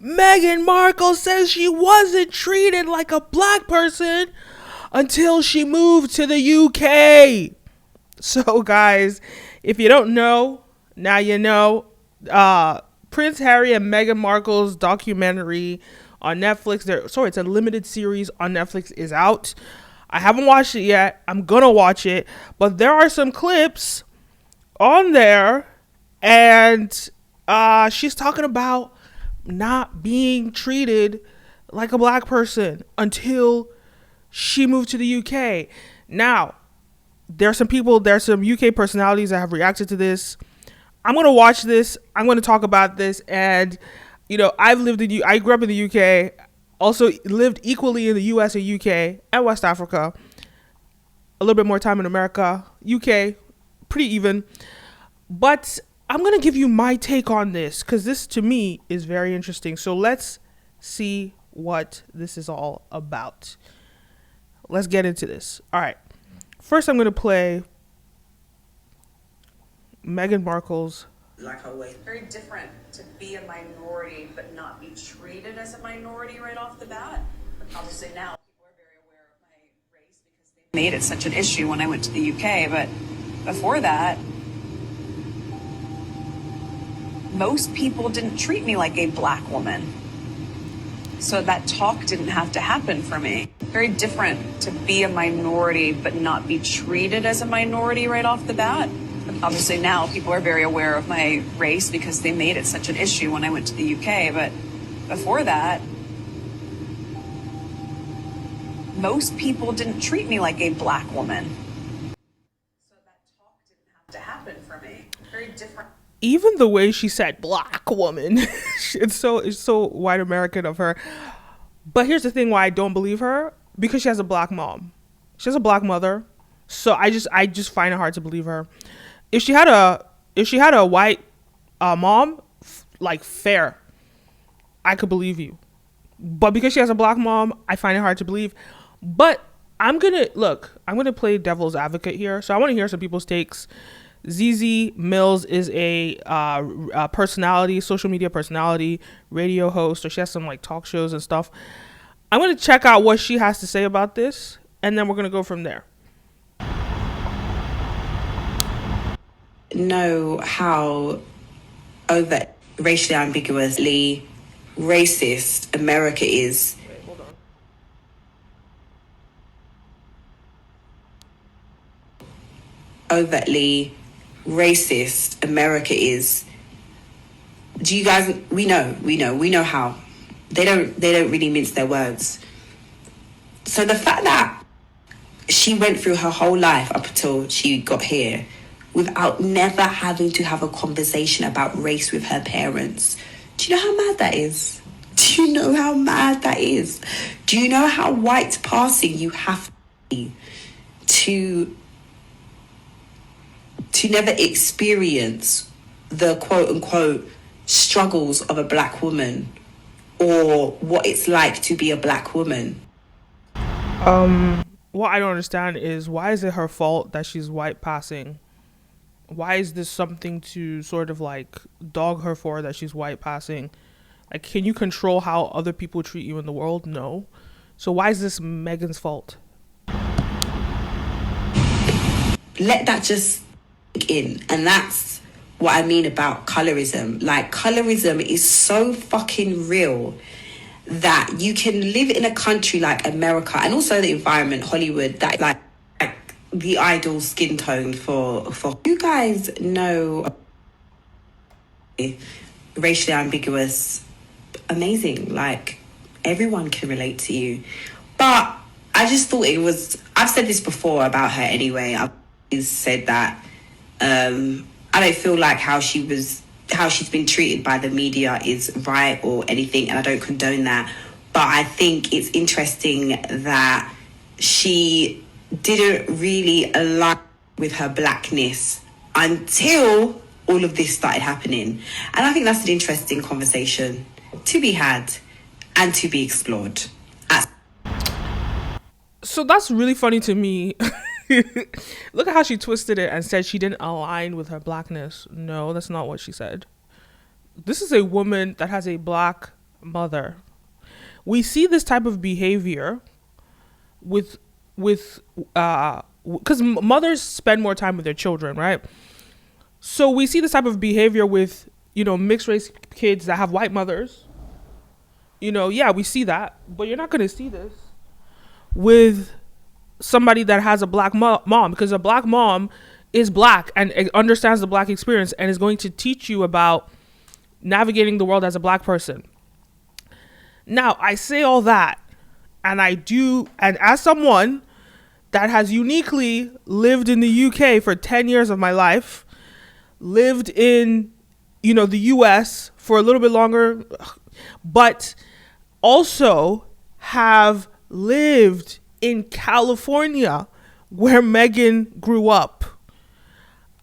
Meghan Markle says she wasn't treated like a black person until she moved to the UK. So, guys, if you don't know, now you know. Prince Harry and Meghan Markle's documentary on Netflix, it's a limited series on Netflix, is out. I haven't watched it yet. I'm gonna watch it, but there are some clips on there, and she's talking about not being treated like a black person until she moved to the UK. Now, there's some UK personalities that have reacted to this. I'm gonna watch this. I'm gonna talk about this, and I grew up in the UK. Also lived equally in the US and UK and West Africa. A little bit more time in America. UK, pretty even. But I'm going to give you my take on this because this to me is very interesting. So let's see what this is all about. Let's get into this. All right. First, I'm going to play Meghan Markle's. Like always, very different to be a minority but not be treated as a minority right off the bat. Obviously now people are very aware of my race because they made it such an issue when I went to the UK, but before that, most people didn't treat me like a black woman. So that talk didn't have to happen for me. Very different to be a minority but not be treated as a minority right off the bat. Obviously now people are very aware of my race because they made it such an issue when I went to the UK, but before that, most people didn't treat me like a black woman. So that talk didn't have to happen for me. Very different. Even the way she said black woman, it's so white American of her. But here's the thing why I don't believe her, because she has a black mom. She has a black mother. So I just find it hard to believe her. If she had a white mom, like fair, I could believe you. But because she has a black mom, I find it hard to believe. But I'm gonna play devil's advocate here. So I want to hear some people's takes. ZZ Mills is a personality, social media personality, radio host, or she has some like talk shows and stuff. I'm gonna check out what she has to say about this, and then we're gonna go from there. Know how over racially ambiguously racist America is. Wait, hold on. Overtly racist America is. Do you guys? We know how. They don't really mince their words. So the fact that she went through her whole life up until she got here without never having to have a conversation about race with her parents. Do you know how mad that is? Do you know how mad that is? Do you know how white passing you have to be to never experience the quote unquote struggles of a black woman or what it's like to be a black woman? What I don't understand is, why is it her fault that she's white passing? Why is this something to sort of like dog her for, that she's white passing? Like, can you control how other people treat you in the world? No. So why is this Meghan's fault? Let that just sink in. And that's what I mean about colorism. Like, colorism is so fucking real that you can live in a country like America, and also the environment, Hollywood, that like the ideal skin tone for you guys know, racially ambiguous, amazing, like everyone can relate to you. But I just thought it was, I've said this before about her anyway, I've always said that I don't feel like how she's been treated by the media is right or anything, and I don't condone that. But I think it's interesting that she didn't really align with her blackness until all of this started happening. And I think that's an interesting conversation to be had and to be explored. So that's really funny to me. Look at how she twisted it and said she didn't align with her blackness. No, that's not what she said. This is a woman that has a black mother. We see this type of behavior with because mothers spend more time with their children, right? So we see this type of behavior with, mixed race kids that have white mothers. Yeah, we see that, but you're not going to see this with somebody that has a black mom, because a black mom is black and understands the black experience and is going to teach you about navigating the world as a black person. Now, I say all that, and as someone that has uniquely lived in the UK for 10 years of my life, lived in, the US for a little bit longer, but also have lived in California where Meghan grew up,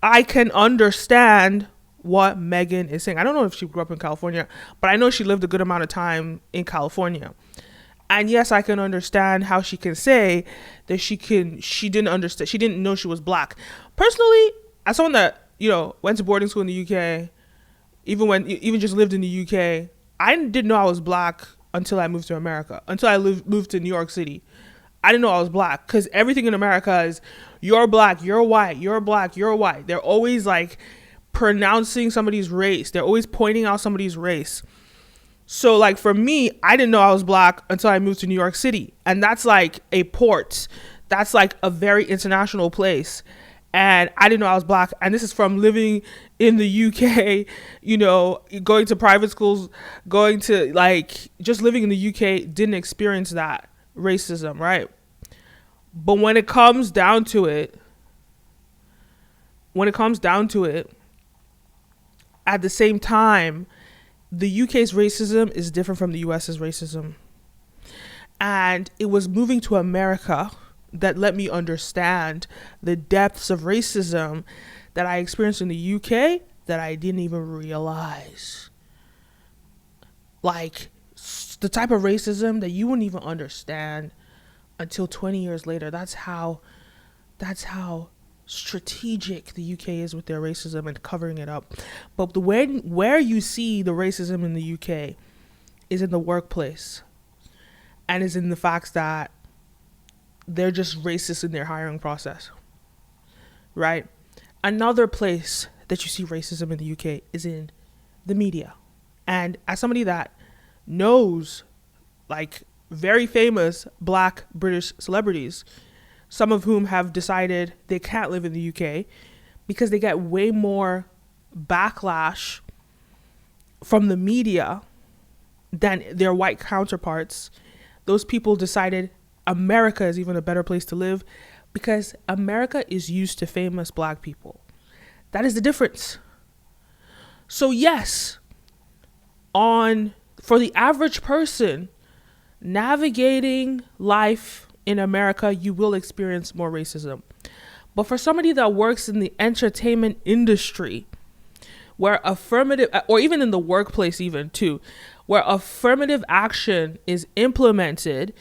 I can understand what Meghan is saying. I don't know if she grew up in California, but I know she lived a good amount of time in California. And yes, I can understand how she can say that she didn't understand, she didn't know she was black. Personally, as someone that, went to boarding school in the UK, even just lived in the UK, I didn't know I was black until I moved to America, until I moved to New York City. I didn't know I was black, because everything in America is, you're black, you're white, you're black, you're white. They're always like pronouncing somebody's race. They're always pointing out somebody's race. So like for me, I didn't know I was black until I moved to New York City. And that's like a port. That's like a very international place. And I didn't know I was black. And this is from living in the UK, going to private schools, going to just living in the UK, didn't experience that racism, right? But when it comes down to it, at the same time, the UK's racism is different from the US's racism. And it was moving to America that let me understand the depths of racism that I experienced in the UK that I didn't even realize. Like the type of racism that you wouldn't even understand until 20 years later. That's how strategic the UK is with their racism and covering it up. But where you see the racism in the UK is in the workplace, and is in the fact that they're just racist in their hiring process, right? Another place that you see racism in the UK is in the media. And as somebody that knows very famous black British celebrities, some of whom have decided they can't live in the UK because they get way more backlash from the media than their white counterparts, those people decided America is even a better place to live because America is used to famous black people. That is the difference. So yes, for the average person navigating life in America, you will experience more racism. But for somebody that works in the entertainment industry, where or even in the workplace even too, where affirmative action is implemented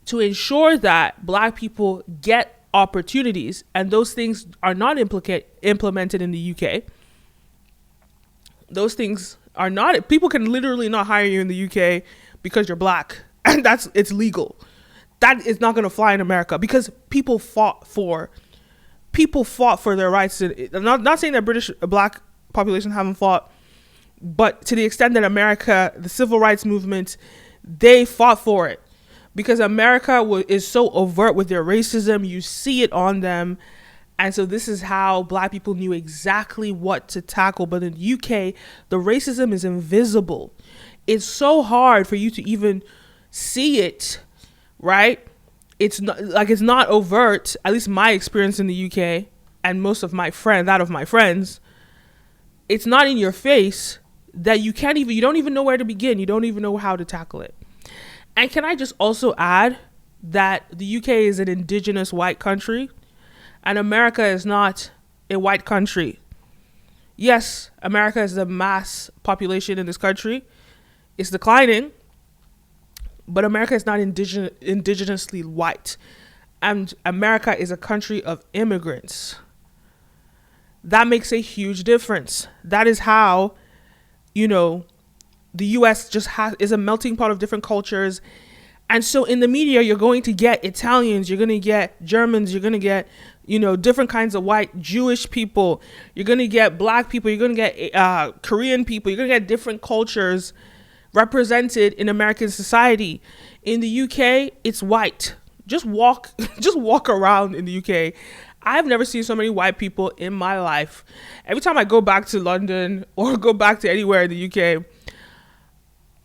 to ensure that black people get opportunities, and those things are not implemented in the UK. Those things are not, people can literally not hire you in the UK because you're black, and it's legal. That is not going to fly in America because people fought for their rights. I'm not saying that black population haven't fought, but to the extent that America, the civil rights movement, they fought for it because America is so overt with their racism. You see it on them. And so this is how black people knew exactly what to tackle. But in the UK, the racism is invisible. It's so hard for you to even see it, right? It's not overt. At least my experience in the UK and most of my friends, it's not in your face that you don't even know where to begin. You don't even know how to tackle it. And can I just also add that the UK is an indigenous white country and America is not a white country. Yes, America is the mass population in this country. It's declining, but America is not indigenously white. And America is a country of immigrants. That makes a huge difference. That is how, the US just is a melting pot of different cultures. And so in the media, you're going to get Italians, you're going to get Germans, you're going to get, different kinds of white Jewish people. You're going to get black people. You're going to get Korean people. You're going to get different cultures represented in American society. In the UK, it's white. Just walk around in the UK. I've never seen so many white people in my life. Every time I go back to London or go back to anywhere in the UK,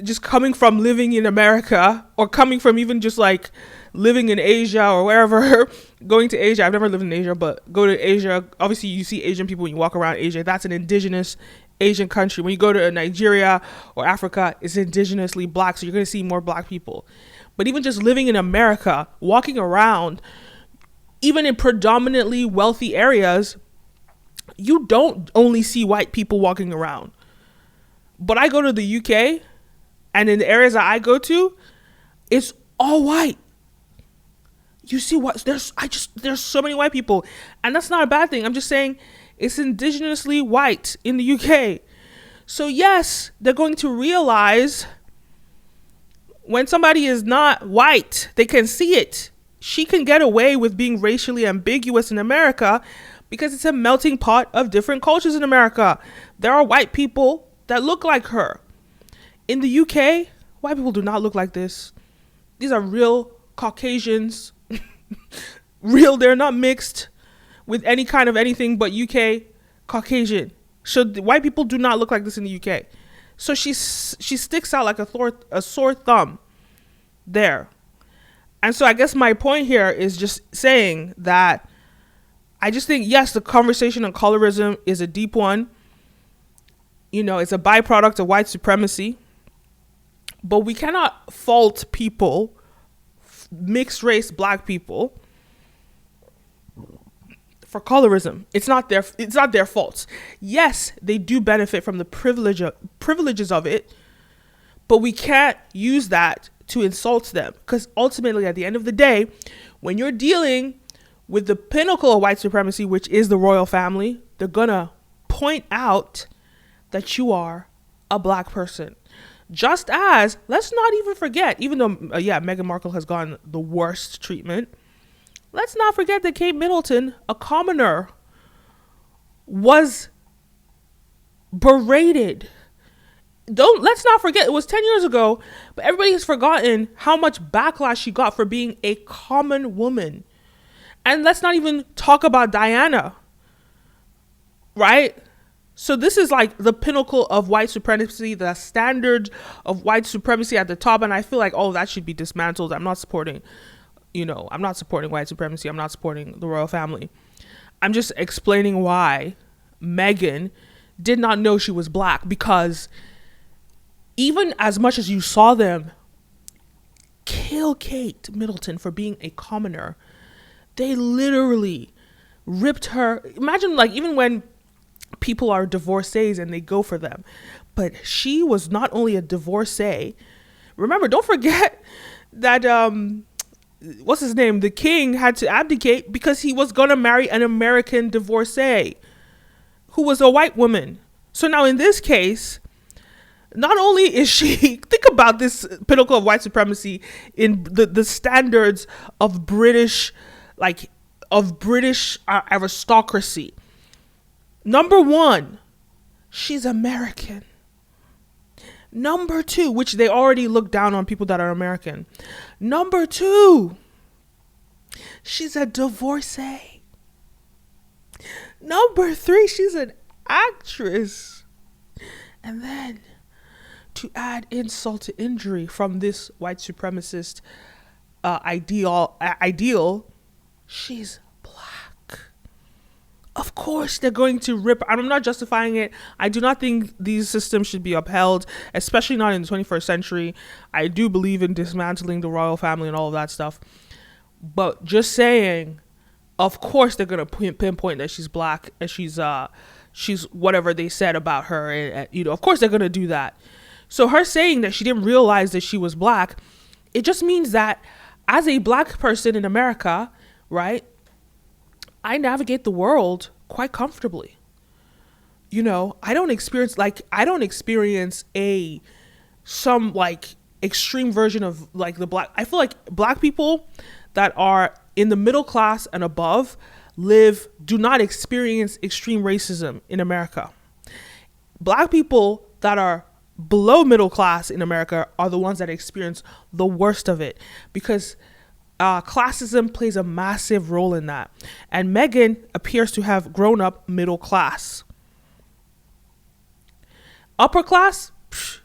just coming from living in America or coming from even just like living in Asia or wherever, going to Asia. I've never lived in Asia, but go to Asia. Obviously, you see Asian people when you walk around Asia. That's an indigenous Asian country. When you go to Nigeria or Africa, it's indigenously black. So you're going to see more black people. But even just living in America, walking around, even in predominantly wealthy areas, you don't only see white people walking around. But I go to the UK, and in the areas that I go to, it's all white. You see what there's so many white people, and that's not a bad thing. I'm just saying it's indigenously white in the UK. So yes, they're going to realize when somebody is not white, they can see it. She can get away with being racially ambiguous in America because it's a melting pot of different cultures in America. There are white people that look like her. In the UK, white people do not look like this. These are real Caucasians. They're not mixed with any kind of anything but UK Caucasian. So the white people do not look like this in the UK. So she sticks out like a sore thumb there. And so I guess my point here is just saying that I just think, yes, the conversation on colorism is a deep one. It's a byproduct of white supremacy. But we cannot fault people, mixed race black people, for colorism. It's not their fault. Yes, they do benefit from the privileges of it, but we can't use that to insult them, because ultimately at the end of the day, when you're dealing with the pinnacle of white supremacy, which is the royal family, they're gonna point out that you are a black person. Just as, let's not even forget, even though Meghan Markle has gotten the worst treatment, let's not forget that Kate Middleton, a commoner, was berated. Let's not forget, it was 10 years ago, but everybody has forgotten how much backlash she got for being a common woman. And let's not even talk about Diana, right? So this is like the pinnacle of white supremacy, the standard of white supremacy at the top. And I feel like, that should be dismantled. I'm not supporting white supremacy. I'm not supporting the royal family. I'm just explaining why Meghan did not know she was black, because even as much as you saw them kill Kate Middleton for being a commoner, they literally ripped her. Imagine, like, even when people are divorcees and they go for them, but she was not only a divorcee. Remember, don't forget that what's his name, the king, had to abdicate because he was gonna marry an American divorcee who was a white woman. So now in this case, not only is she, think about this pinnacle of white supremacy in the standards of British aristocracy. Number one, she's American. Number two, which they already look down on people that are American. Number two, she's a divorcee. Number three, she's an actress. And then, to add insult to injury from this white supremacist ideal, she's black. Of course they're going to rip. I'm not justifying it. I do not think these systems should be upheld, especially not in the 21st century. I do believe in dismantling the royal family and all of that stuff. But just saying, of course they're going to pinpoint that she's black and she's whatever they said about her. And, of course they're going to do that. So her saying that she didn't realize that she was black, it just means that as a black person in America, right, I navigate the world quite comfortably. I don't experience a some like extreme version of like the black. I feel like black people that are in the middle class and above do not experience extreme racism in America. Black people that are below middle class in America are the ones that experience the worst of it, because classism plays a massive role in that. And Meghan appears to have grown up middle class. Upper class, psh.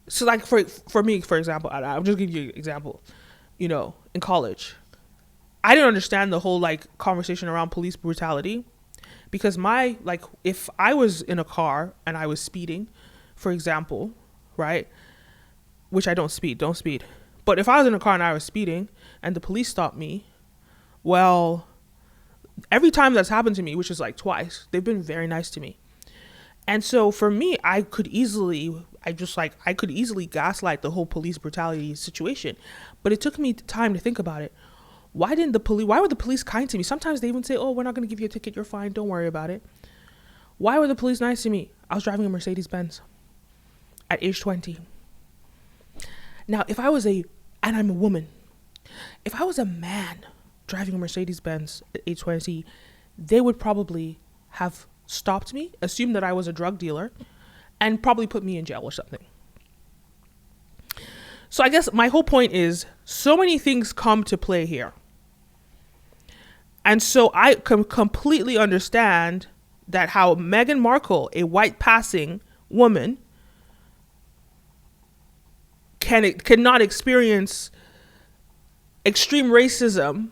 So like for me, for example, I'm just giving you an example. You know, in college, I didn't understand the whole like conversation around police brutality, because if I was in a car and I was speeding, for example, right, which I don't speed, but if I was in a car and I was speeding and the police stopped me, well, every time that's happened to me, which is like twice, they've been very nice to me. And so for me, I could easily gaslight the whole police brutality situation. But it took me time to think about it. Why were the police kind to me? Sometimes they even say, oh, we're not going to give you a ticket. You're fine. Don't worry about it. Why were the police nice to me? I was driving a Mercedes Benz at age 20. Now, and I'm a woman, if I was a man driving a Mercedes Benz at age 20, they would probably have stopped me, assumed that I was a drug dealer, and probably put me in jail or something. So I guess my whole point is, so many things come to play here. And so I can completely understand that how Meghan Markle, a white passing woman, cannot experience extreme racism,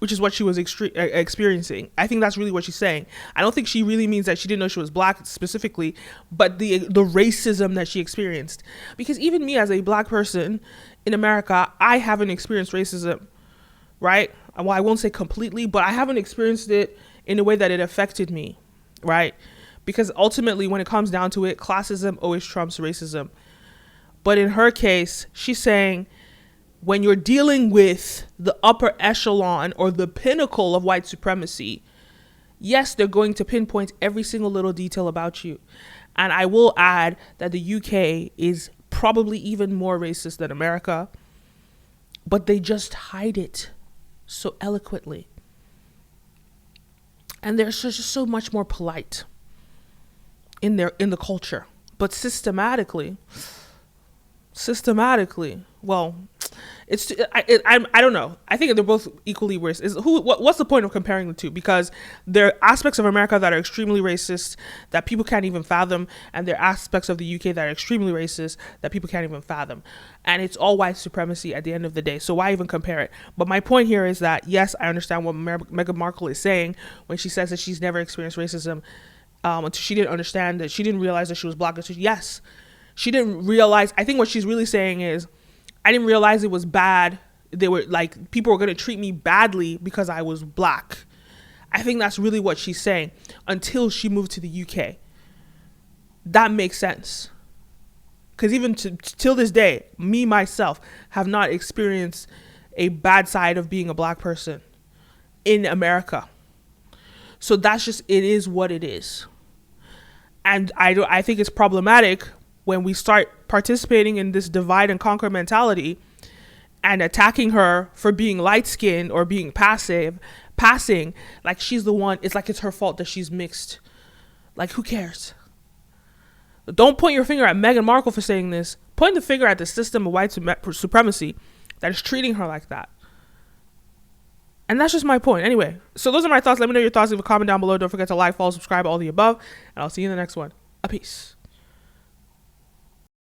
which is what she was experiencing. I think that's really what she's saying. I don't think she really means that she didn't know she was black specifically, but the racism that she experienced. Because even me as a black person in America, I haven't experienced racism, right? Well, I won't say completely, but I haven't experienced it in a way that it affected me, right? Because ultimately, when it comes down to it, classism always trumps racism. But in her case, she's saying, when you're dealing with the upper echelon or the pinnacle of white supremacy, yes, they're going to pinpoint every single little detail about you. And I will add that the UK is probably even more racist than America, but they just hide it so eloquently. And they're just so much more polite in the culture. But systematically, well, I don't know. I think they're both equally racist. What's the point of comparing the two? Because there are aspects of America that are extremely racist that people can't even fathom, and there are aspects of the UK that are extremely racist that people can't even fathom. And it's all white supremacy at the end of the day. So why even compare it? But my point here is that, yes, I understand what Meghan Markle is saying when she says that she's never experienced racism until she didn't understand that, she didn't realize that she was black. Yes, she didn't realize. I think what she's really saying is, I didn't realize it was bad. They were like, people were going to treat me badly because I was black. I think that's really what she's saying, until she moved to the UK. That makes sense. Because even till this day, me, myself, have not experienced a bad side of being a black person in America. So that's just, it is what it is. And I think it's problematic when we start participating in this divide and conquer mentality and attacking her for being light-skinned or being passing, like she's the one, it's like it's her fault that she's mixed. Like, who cares? Don't point your finger at Meghan Markle for saying this. Point the finger at the system of white supremacy that is treating her like that. And that's just my point. Anyway, so those are my thoughts. Let me know your thoughts. Leave a comment down below. Don't forget to like, follow, subscribe, all the above. And I'll see you in the next one. A peace.